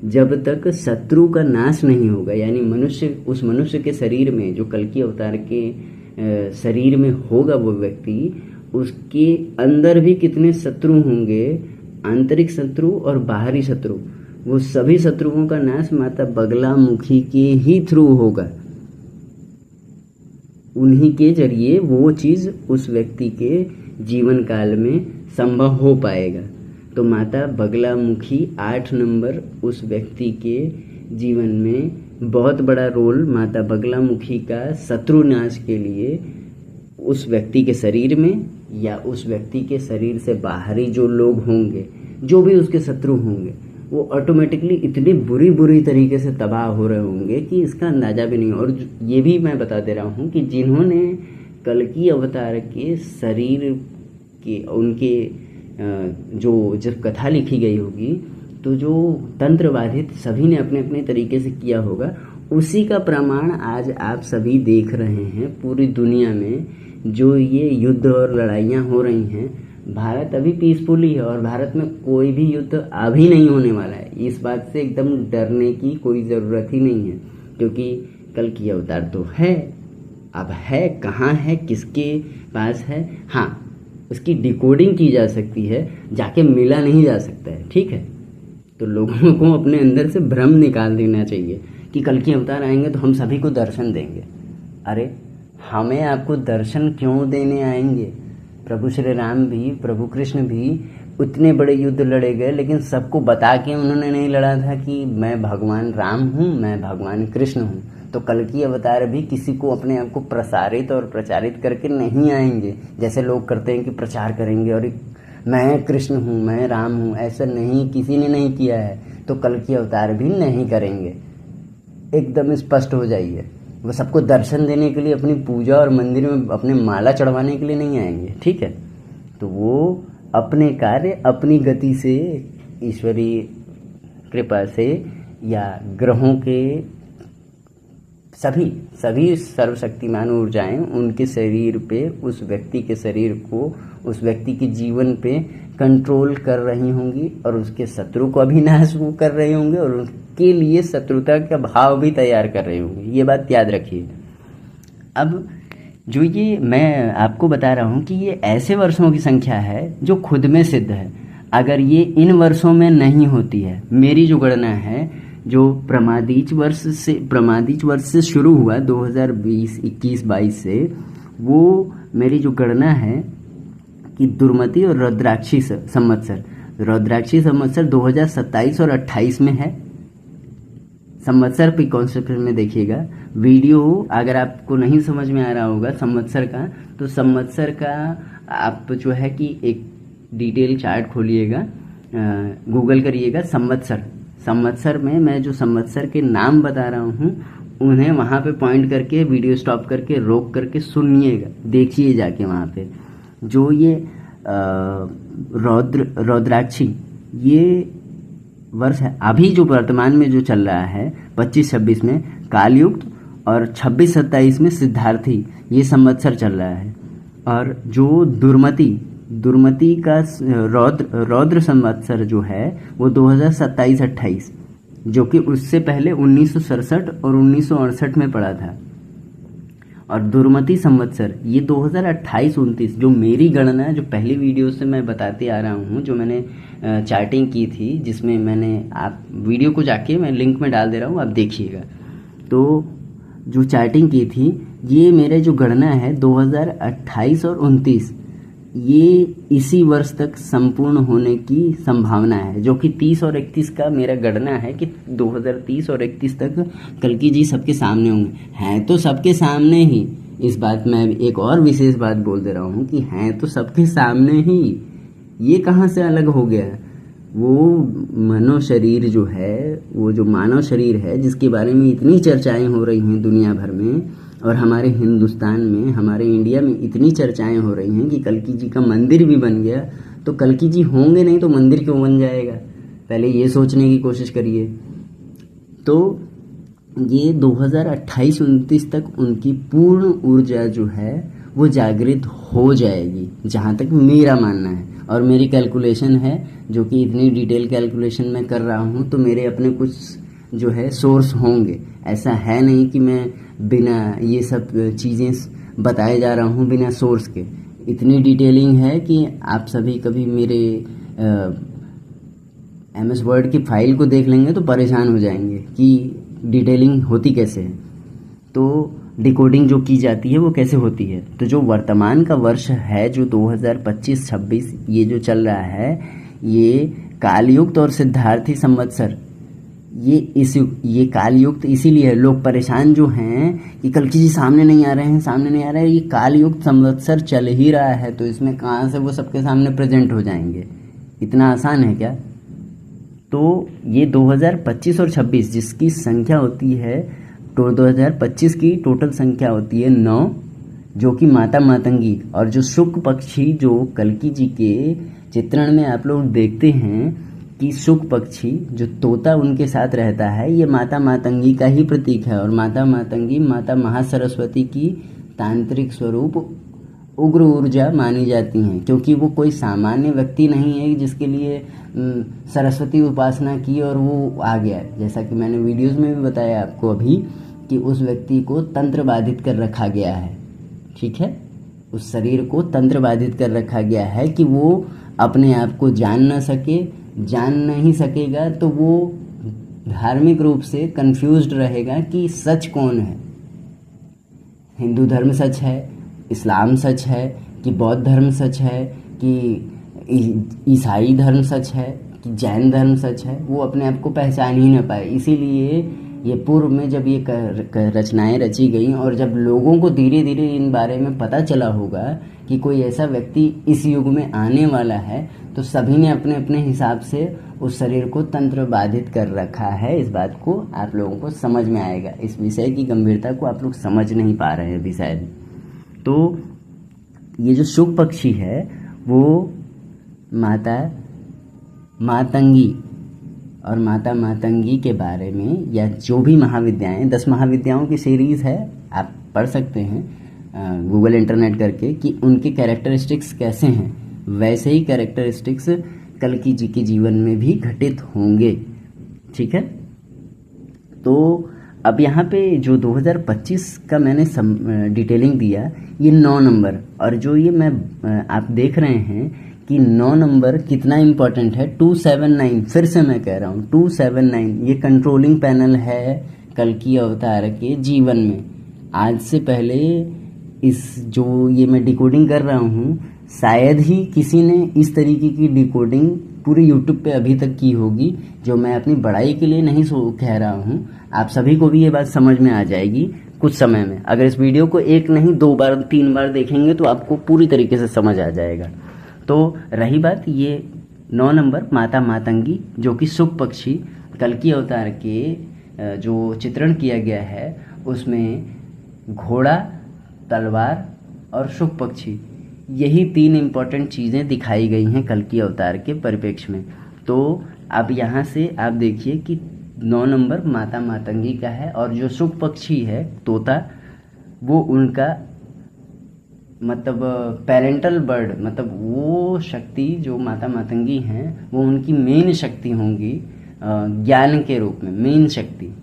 जब तक शत्रु का नाश नहीं होगा, यानी मनुष्य, उस मनुष्य के शरीर में, जो कल्कि अवतार के शरीर में होगा वो व्यक्ति, उसके अंदर भी कितने शत्रु होंगे, आंतरिक शत्रु और बाहरी शत्रु, वो सभी शत्रुओं का नाश माता बगलामुखी के ही थ्रू होगा। उन्हीं के जरिए वो चीज़ उस व्यक्ति के जीवन काल में संभव हो पाएगा। तो माता बगलामुखी 8 नंबर उस व्यक्ति के जीवन में बहुत बड़ा रोल माता बगलामुखी का शत्रुनाश के लिए उस व्यक्ति के शरीर में या उस व्यक्ति के शरीर से बाहरी जो लोग होंगे, जो भी उसके शत्रु होंगे, वो ऑटोमेटिकली इतनी बुरी तरीके से तबाह हो रहे होंगे कि इसका अंदाज़ा भी नहीं। और ये भी मैं बता दे रहा हूँ कि जिन्होंने कल्कि अवतार के शरीर के उनके जो जब कथा लिखी गई होगी तो जो तंत्र बाधित सभी ने अपने अपने तरीके से किया होगा, उसी का प्रमाण आज आप सभी देख रहे हैं। पूरी दुनिया में जो ये युद्ध और लड़ाइयाँ हो रही हैं, भारत अभी पीसफुली है और भारत में कोई भी युद्ध अभी नहीं होने वाला है। इस बात से एकदम डरने की कोई ज़रूरत ही नहीं है, क्योंकि कल्कि अवतार तो है। अब है कहाँ है, किसके पास है, हाँ उसकी डिकोडिंग की जा सकती है, जाके मिला नहीं जा सकता है, ठीक है। तो लोगों को अपने अंदर से भ्रम निकाल देना चाहिए कि कल्कि अवतार आएंगे तो हम सभी को दर्शन देंगे। अरे हमें आपको दर्शन क्यों देने आएंगे? प्रभु श्री राम भी, प्रभु कृष्ण भी उतने बड़े युद्ध लड़े गए, लेकिन सबको बता के उन्होंने नहीं लड़ा था कि मैं भगवान राम हूँ, मैं भगवान कृष्ण हूँ। तो कल्कि अवतार भी किसी को अपने आप को प्रसारित और प्रचारित करके नहीं आएंगे, जैसे लोग करते हैं कि प्रचार करेंगे और मैं कृष्ण हूँ, मैं राम हूँ। ऐसा नहीं, किसी ने नहीं किया है, तो कल्कि अवतार भी नहीं करेंगे। एकदम स्पष्ट हो जाइए। वो सबको दर्शन देने के लिए, अपनी पूजा और मंदिर में अपने माला चढ़वाने के लिए नहीं आएंगे, ठीक है। तो वो अपने कार्य अपनी गति से, ईश्वरीय कृपा से या ग्रहों के सभी सर्वशक्तिमान ऊर्जाएं उनके शरीर पे, उस व्यक्ति के शरीर को, उस व्यक्ति के जीवन पे कंट्रोल कर रही होंगी और उसके शत्रु को अभिनाश वो कर रहे होंगे और उनके लिए शत्रुता का भाव भी तैयार कर रहे होंगे। ये बात याद रखिए। अब जो ये मैं आपको बता रहा हूँ कि ये ऐसे वर्षों की संख्या है जो खुद में सिद्ध है। अगर ये इन वर्षों में नहीं होती है, मेरी जो गणना है, जो प्रमादीच वर्ष से शुरू हुआ 2020, 21, 22 से, वो मेरी जो गणना है कि दुर्मति और रुद्राक्षी संवत्सर 2027 और 28 में है। संवत्सर पे कॉन्सेप्ट में देखिएगा वीडियो। अगर आपको नहीं समझ में आ रहा होगा संवत्सर का, तो संवत्सर का आप जो है कि एक डिटेल चार्ट खोलिएगा, गूगल करिएगा संवत्सर में मैं जो संवत्सर के नाम बता रहा हूँ उन्हें वहाँ पे पॉइंट करके, वीडियो स्टॉप करके, रोक करके सुनिएगा, देखिए जाके वहाँ पे। जो ये रुद्राक्षी ये वर्ष है अभी जो वर्तमान में जो चल रहा है 25-26 में कालयुक्त और 26-27 में सिद्धार्थी, ये संवत्सर चल रहा है। और जो दुर्मति का रौद्र संवत्सर जो है वो 2027-28, जो कि उससे पहले 1967 और 1968 में पड़ा था। और दुर्मति संवत्सर ये 2028-29, जो मेरी गणना, जो पहली वीडियो से मैं बताते आ रहा हूँ, जो मैंने चार्टिंग की थी, जिसमें मैंने, आप वीडियो को जाके मैं लिंक में डाल दे रहा हूँ, आप देखिएगा। तो जो चार्टिंग की थी, ये मेरे जो गणना है 2028 और 29, ये इसी वर्ष तक संपूर्ण होने की संभावना है, जो कि 30 और 31 का मेरा गणना है कि 2030 और 31 तक कल्कि जी सबके सामने होंगे। हैं तो सबके सामने ही, इस बात में एक और विशेष बात बोल दे रहा हूँ कि हैं तो सबके सामने ही, ये कहाँ से अलग हो गया? वो मानव शरीर जो है, वो जो मानव शरीर है जिसके बारे में इतनी चर्चाएं हो रही हैं दुनिया भर में, और हमारे हिंदुस्तान में, हमारे इंडिया में इतनी चर्चाएं हो रही हैं कि कल्कि जी का मंदिर भी बन गया। तो कल्कि जी होंगे नहीं तो मंदिर क्यों बन जाएगा? पहले ये सोचने की कोशिश करिए। तो ये 2028-29 तक उनकी पूर्ण ऊर्जा जो है वो जागृत हो जाएगी, जहाँ तक मेरा मानना है और मेरी कैलकुलेशन है, जो कि इतनी डिटेल कैलकुलेशन मैं कर रहा हूँ। तो मेरे अपने कुछ जो है सोर्स होंगे, ऐसा है नहीं कि मैं बिना ये सब चीज़ें बताए जा रहा हूँ बिना सोर्स के। इतनी डिटेलिंग है कि आप सभी कभी मेरे MS वर्ड की फाइल को देख लेंगे तो परेशान हो जाएंगे कि डिटेलिंग होती कैसे है, तो डिकोडिंग जो की जाती है वो कैसे होती है। तो जो वर्तमान का वर्ष है, जो 2025-26 ये जो चल रहा है, ये कालयुक्त और सिद्धार्थी संवत्सर, ये कालयुक्त इसीलिए है, लोग परेशान जो हैं कि कल्कि जी सामने नहीं आ रहे हैं, ये कालयुक्त संवत्सर चल ही रहा है, तो इसमें कहाँ से वो सबके सामने प्रेजेंट हो जाएंगे, इतना आसान है क्या। तो ये 2025 और 26 जिसकी संख्या होती है, तो 2025 की टोटल संख्या होती है 9, जो कि माता मातंगी, और जो शुक्ल पक्षी जो कल्कि जी के चित्रण में आप लोग देखते हैं कि शुक्ल पक्षी जो तोता उनके साथ रहता है, ये माता मातंगी का ही प्रतीक है। और माता मातंगी माता महासरस्वती की तांत्रिक स्वरूप उग्र ऊर्जा मानी जाती हैं, क्योंकि वो कोई सामान्य व्यक्ति नहीं है जिसके लिए सरस्वती उपासना की और वो आ गया। जैसा कि मैंने वीडियोस में भी बताया आपको अभी कि उस व्यक्ति को तंत्र बाधित कर रखा गया है, ठीक है, उस शरीर को तंत्र बाधित कर रखा गया है कि वो अपने आप को जान नहीं सकेगा, तो वो धार्मिक रूप से कंफ्यूज्ड रहेगा कि सच कौन है। हिंदू धर्म सच है, इस्लाम सच है, कि बौद्ध धर्म सच है, कि ईसाई धर्म सच है, कि जैन धर्म सच है, वो अपने आप को पहचान ही न पाए। इसीलिए ये पूर्व में जब ये रचनाएं रची गई और जब लोगों को धीरे धीरे इन बारे में पता चला होगा कि कोई ऐसा व्यक्ति इस युग में आने वाला है, तो सभी ने अपने अपने हिसाब से उस शरीर को तंत्र बाधित कर रखा है। इस बात को आप लोगों को समझ में आएगा, इस विषय की गंभीरता को आप लोग समझ नहीं पा रहे हैं अभी शायद। तो ये जो शुक्ल पक्षी है वो माता मातंगी और माता मातंगी के बारे में, या जो भी महाविद्याएं, 10 महाविद्याओं की सीरीज़ है, आप पढ़ सकते हैं गूगल इंटरनेट करके कि उनके कैरेक्टरिस्टिक्स कैसे हैं। वैसे ही कैरेक्टरिस्टिक्स कल्कि जी के जीवन में भी घटित होंगे, ठीक है। तो अब यहाँ पे जो 2025 का मैंने डिटेलिंग दिया, ये 9 नंबर, और जो ये मैं आप देख रहे हैं कि 9 नंबर कितना इम्पोर्टेंट है। 279, फिर से मैं कह रहा हूँ 279, ये कंट्रोलिंग पैनल है कल्कि अवतार के जीवन में। आज से पहले इस जो ये मैं डिकोडिंग कर रहा हूँ, शायद ही किसी ने इस तरीके की डिकोडिंग पूरे यूट्यूब पे अभी तक की होगी, जो मैं अपनी बड़ाई के लिए नहीं कह रहा हूँ। आप सभी को भी ये बात समझ में आ जाएगी कुछ समय में। अगर इस वीडियो को 1 नहीं 2 बार 3 बार देखेंगे तो आपको पूरी तरीके से समझ आ जाएगा। तो रही बात ये 9 नंबर माता मातंगी, जो कि शुक्ल पक्षी कल्कि अवतार के जो चित्रण किया गया है उसमें घोड़ा, तलवार और शुक्ल पक्षी, यही 3 इम्पॉर्टेंट चीज़ें दिखाई गई हैं कल्कि अवतार के परिप्रेक्ष्य में। तो अब यहाँ से आप देखिए कि 9 नंबर माता मातंगी का है, और जो शुक्ल पक्षी है तोता, वो उनका मतलब पेरेंटल बर्ड, मतलब वो शक्ति जो माता मातंगी हैं वो उनकी मेन शक्ति होंगी ज्ञान के रूप में, मेन शक्ति,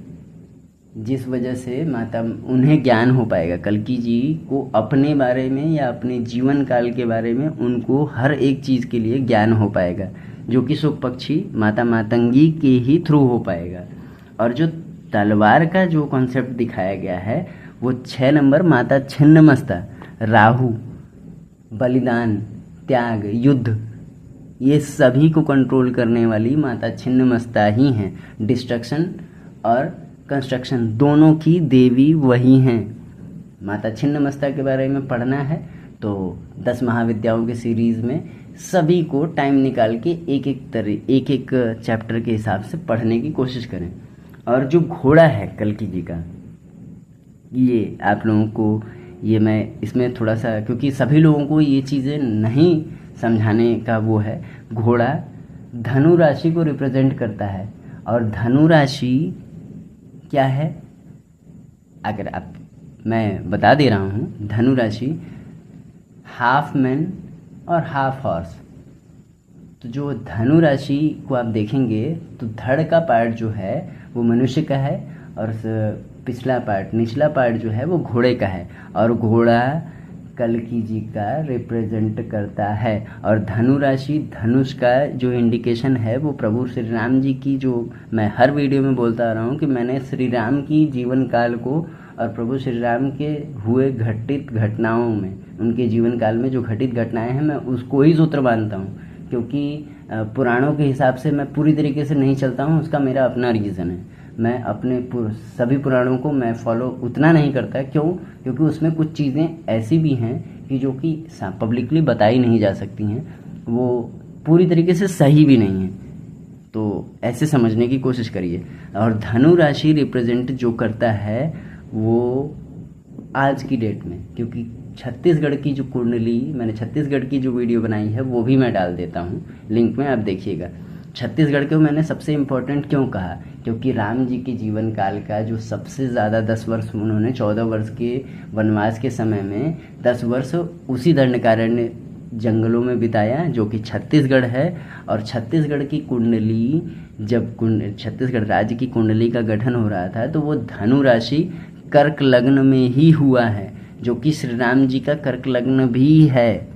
जिस वजह से माता उन्हें ज्ञान हो पाएगा। कल्कि जी को अपने बारे में या अपने जीवन काल के बारे में उनको हर एक चीज़ के लिए ज्ञान हो पाएगा, जो कि शुक्ल पक्षी माता मातंगी के ही थ्रू हो पाएगा। और जो तलवार का जो कॉन्सेप्ट दिखाया गया है वो 6 नंबर माता छिन्नमस्ता, राहु, बलिदान, त्याग, युद्ध, ये सभी को कंट्रोल करने वाली माता छिन्नमस्ता ही हैं। डिस्ट्रक्शन और कंस्ट्रक्शन दोनों की देवी वही हैं। माता छिन्नमस्ता के बारे में पढ़ना है तो 10 महाविद्याओं की सीरीज़ में सभी को टाइम निकाल के एक एक चैप्टर के हिसाब से पढ़ने की कोशिश करें। और जो घोड़ा है कल्कि जी का, ये आप लोगों को, ये मैं इसमें थोड़ा सा, क्योंकि सभी लोगों को ये चीज़ें नहीं समझाने का वो है। घोड़ा धनु राशि को रिप्रेजेंट करता है, और धनु राशि क्या है, अगर आप, मैं बता दे रहा हूँ, धनु राशि हाफ मैन और हाफ हॉर्स। तो जो धनु राशि को आप देखेंगे तो धड़ का पार्ट जो है वो मनुष्य का है, और पिछला पार्ट, निचला पार्ट जो है वो घोड़े का है, और घोड़ा कल्कि जी का रिप्रेजेंट करता है। और धनु राशि, धनुष का जो इंडिकेशन है वो प्रभु श्री राम जी की, जो मैं हर वीडियो में बोलता आ रहा हूँ कि मैंने श्री राम की जीवन काल को और प्रभु श्री राम के हुए घटित घटनाओं में, उनके जीवन काल में जो घटित घटनाएं हैं, मैं उसको ही सूत्र मानता हूँ क्योंकि पुराणों के हिसाब से मैं पूरी तरीके से नहीं चलता हूँ, उसका मेरा अपना रीज़न है। मैं अपने सभी पुराणों को मैं फॉलो उतना नहीं करता। क्यों? क्योंकि उसमें कुछ चीज़ें ऐसी भी हैं कि जो कि पब्लिकली बताई नहीं जा सकती हैं, वो पूरी तरीके से सही भी नहीं है। तो ऐसे समझने की कोशिश करिए। और धनु राशि रिप्रेजेंट जो करता है वो आज की डेट में, क्योंकि छत्तीसगढ़ की जो कुंडली, मैंने छत्तीसगढ़ की जो वीडियो बनाई है वो भी मैं डाल देता हूँ लिंक में, आप देखिएगा। छत्तीसगढ़ को मैंने सबसे इम्पोर्टेंट क्यों कहा? क्योंकि राम जी के जीवन काल का जो सबसे ज़्यादा 10 वर्ष उन्होंने 14 वर्ष के वनवास के समय में 10 वर्ष उसी दंडकारण्य जंगलों में बिताया, जो कि छत्तीसगढ़ है। और छत्तीसगढ़ की कुंडली, जब छत्तीसगढ़ राज्य की कुंडली का गठन हो रहा था तो वो धनु राशि कर्क लग्न में ही हुआ है, जो कि श्री राम जी का कर्क लग्न भी है।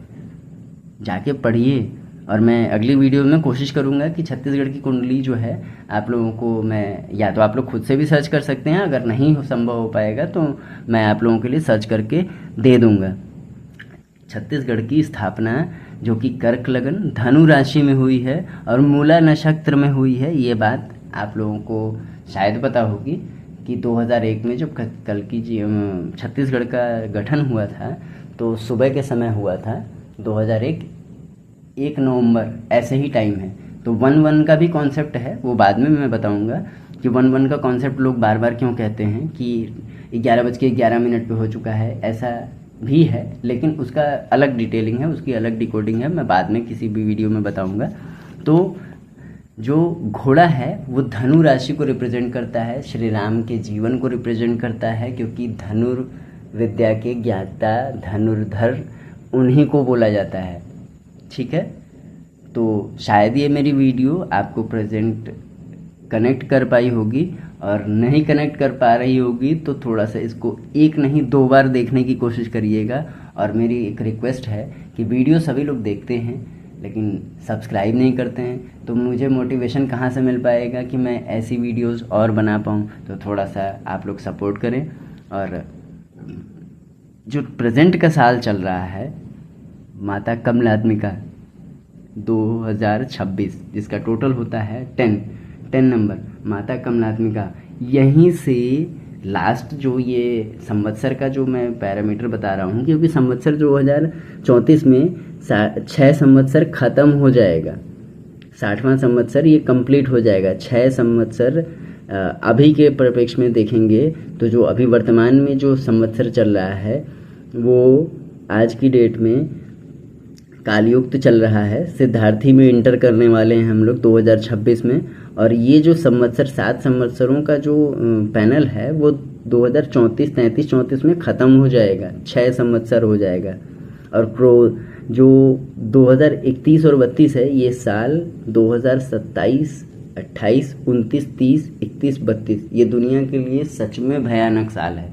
जाके पढ़िए। और मैं अगली वीडियो में कोशिश करूंगा कि छत्तीसगढ़ की कुंडली जो है आप लोगों को मैं, या तो आप लोग खुद से भी सर्च कर सकते हैं, अगर नहीं संभव हो पाएगा तो मैं आप लोगों के लिए सर्च करके दे दूंगा। छत्तीसगढ़ की स्थापना जो कि कर्क लग्न धनु राशि में हुई है और मूला नक्षत्र में हुई है। ये बात आप लोगों को शायद पता होगी कि 2001 में जब कल की छत्तीसगढ़ का गठन हुआ था तो सुबह के समय हुआ था। 2001 1 नवंबर ऐसे ही टाइम है। तो 1-1 का भी कॉन्सेप्ट है, वो बाद में मैं बताऊंगा कि 1-1 का कॉन्सेप्ट लोग बार बार क्यों कहते हैं कि 11:11 पे हो चुका है, ऐसा भी है, लेकिन उसका अलग डिटेलिंग है, उसकी अलग डिकोडिंग है, मैं बाद में किसी भी वीडियो में बताऊंगा। तो जो घोड़ा है वो धनु राशि को रिप्रेजेंट करता है, श्री राम के जीवन को रिप्रेजेंट करता है, क्योंकि धनुर्विद्या के ज्ञाता धनुर्धर उन्हीं को बोला जाता है। ठीक है, तो शायद ये मेरी वीडियो आपको प्रेजेंट कनेक्ट कर पाई होगी, और नहीं कनेक्ट कर पा रही होगी तो थोड़ा सा इसको 1 नहीं 2 बार देखने की कोशिश करिएगा। और मेरी एक रिक्वेस्ट है कि वीडियो सभी लोग देखते हैं लेकिन सब्सक्राइब नहीं करते हैं, तो मुझे मोटिवेशन कहाँ से मिल पाएगा कि मैं ऐसी वीडियोस और बना पाऊँ। तो थोड़ा सा आप लोग सपोर्ट करें। और जो प्रेजेंट का साल चल रहा है माता कमलात्मिका 2026, जिसका टोटल होता है 10 नंबर, माता कमलात्मिका, यहीं से लास्ट जो ये संवत्सर का जो मैं पैरामीटर बता रहा हूँ, क्योंकि संवत्सर 2034 में 6 संवत्सर ख़त्म हो जाएगा, 60वां संवत्सर ये कंप्लीट हो जाएगा। 6 संवत्सर अभी के परिप्रेक्ष्य में देखेंगे तो जो अभी वर्तमान में जो संवत्सर चल रहा है वो आज की डेट में कालयुक्त चल रहा है। सिद्धार्थी में इंटर करने वाले हैं हम लोग 2026 में। और ये जो संवत्सर 7 संवत्सरों का जो पैनल है वो 2034 में ख़त्म हो जाएगा, 6 संवत्सर हो जाएगा। और जो 2031 और 32 है, ये साल 2027, 28, 29, 30, 31, 32 ये दुनिया के लिए सच में भयानक साल है,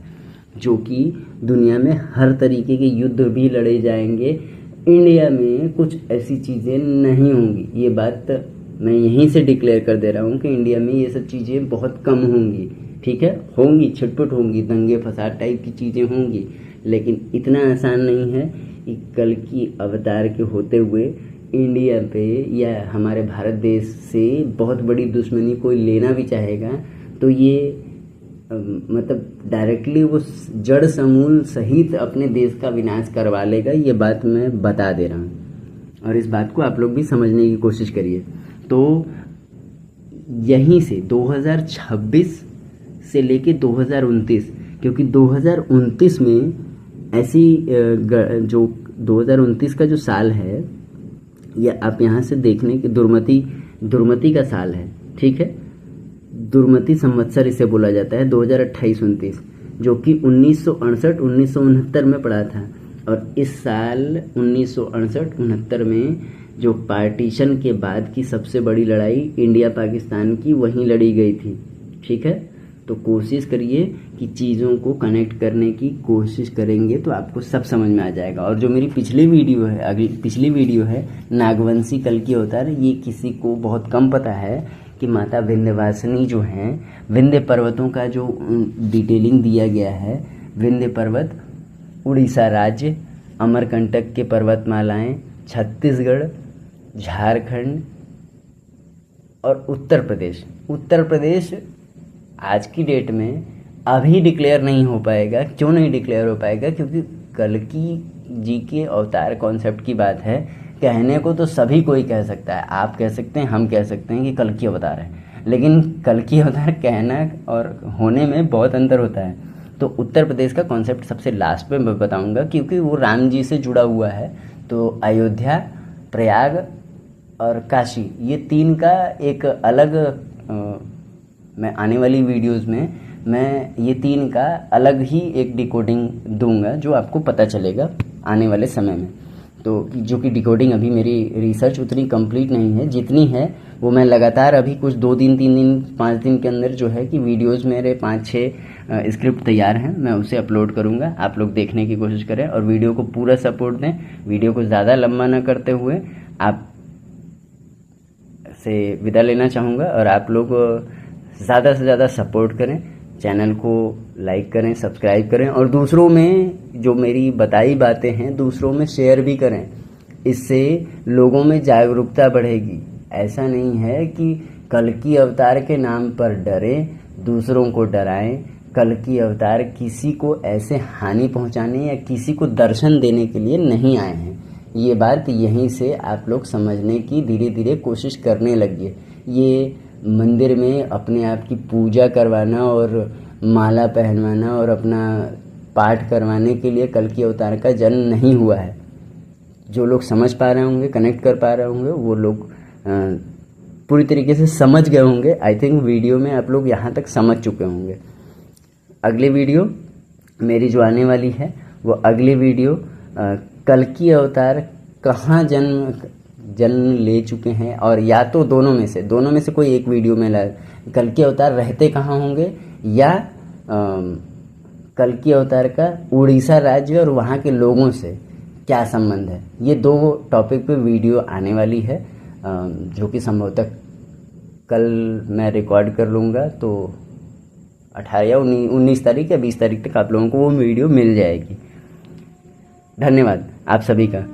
जो कि दुनिया में हर तरीके के युद्ध भी लड़े जाएंगे। इंडिया में कुछ ऐसी चीज़ें नहीं होंगी, ये बात मैं यहीं से डिक्लेयर कर दे रहा हूँ कि इंडिया में ये सब चीज़ें बहुत कम होंगी। ठीक है, होंगी, छिटपुट होंगी, दंगे फसाद टाइप की चीज़ें होंगी, लेकिन इतना आसान नहीं है कि कल की अवतार के होते हुए इंडिया पे या हमारे भारत देश से बहुत बड़ी दुश्मनी कोई लेना भी चाहेगा तो ये मतलब डायरेक्टली वो जड़ समूल सहित अपने देश का विनाश करवा लेगा। ये बात मैं बता दे रहा हूँ और इस बात को आप लोग भी समझने की कोशिश करिए। तो यहीं से 2026 से लेके 2029, क्योंकि 2029 में ऐसी जो 2029 का जो साल है या आप यहाँ से देखने की दुर्मति का साल है। ठीक है, दुर्मति संवत्सर इसे बोला जाता है 2028-29, जो कि 1968-1969 में पड़ा था। और इस साल 1968-69 में जो पार्टीशन के बाद की सबसे बड़ी लड़ाई इंडिया पाकिस्तान की वहीं लड़ी गई थी। ठीक है, तो कोशिश करिए कि चीज़ों को कनेक्ट करने की कोशिश करेंगे तो आपको सब समझ में आ जाएगा। और जो मेरी पिछली वीडियो है नागवंशी कल की अवतार, ये किसी को बहुत कम पता है कि माता विंध्यवासिनी जो हैं, विंध्य पर्वतों का जो डिटेलिंग दिया गया है, विंध्य पर्वत, उड़ीसा राज्य, अमरकंटक के पर्वतमालाएं, छत्तीसगढ़, झारखंड और उत्तर प्रदेश। उत्तर प्रदेश आज की डेट में अभी डिक्लेयर नहीं हो पाएगा। क्यों नहीं डिक्लेयर हो पाएगा? क्योंकि कल्कि जी के अवतार कॉन्सेप्ट की बात है। कहने को तो सभी कोई कह सकता है, आप कह सकते हैं, हम कह सकते हैं कि कल्कि अवतार है, लेकिन कल्कि अवतार कहना और होने में बहुत अंतर होता है। तो उत्तर प्रदेश का कॉन्सेप्ट सबसे लास्ट में मैं बताऊंगा, क्योंकि वो राम जी से जुड़ा हुआ है। तो अयोध्या, प्रयाग और काशी, ये तीन का एक अलग मैं आने वाली वीडियोस में मैं ये तीन का अलग ही एक डिकोडिंग दूंगा, जो आपको पता चलेगा आने वाले समय में। तो जो कि डिकोडिंग अभी मेरी रिसर्च उतनी कंप्लीट नहीं है, जितनी है वो मैं लगातार अभी कुछ 2 दिन 3 दिन 5 दिन के अंदर जो है कि वीडियोस मेरे 5-6 स्क्रिप्ट तैयार हैं, मैं उसे अपलोड करूंगा। आप लोग देखने की कोशिश करें और वीडियो को पूरा सपोर्ट दें। वीडियो को ज़्यादा लंबा ना करते हुए आप से विदा लेना चाहूँगा, और आप लोग ज़्यादा से ज़्यादा सपोर्ट करें, चैनल को लाइक करें, सब्सक्राइब करें, और दूसरों में जो मेरी बताई बातें हैं दूसरों में शेयर भी करें। इससे लोगों में जागरूकता बढ़ेगी। ऐसा नहीं है कि कल्कि अवतार के नाम पर डरें, दूसरों को डराएं। कल्कि अवतार किसी को ऐसे हानि पहुंचाने या किसी को दर्शन देने के लिए नहीं आए हैं। ये बात यहीं से आप लोग समझने की धीरे धीरे कोशिश करने लगिए। ये मंदिर में अपने आप की पूजा करवाना और माला पहनवाना और अपना पाठ करवाने के लिए कल्कि अवतार का जन्म नहीं हुआ है। जो लोग समझ पा रहे होंगे, कनेक्ट कर पा रहे होंगे, वो लोग पूरी तरीके से समझ गए होंगे। आई थिंक वीडियो में आप लोग यहाँ तक समझ चुके होंगे। अगली वीडियो मेरी जो आने वाली है वो अगली वीडियो कल्कि अवतार कहाँ जन्म ले चुके हैं, और या तो दोनों में से कोई एक वीडियो में कल्कि अवतार रहते कहाँ होंगे, या कल्कि अवतार का उड़ीसा राज्य और वहाँ के लोगों से क्या संबंध है। ये 2 टॉपिक पे वीडियो आने वाली है, जो कि संभवतः कल मैं रिकॉर्ड कर लूँगा। तो 18 या 19 तारीख या 20 तारीख तक आप लोगों को वो वीडियो मिल जाएगी। धन्यवाद आप सभी का।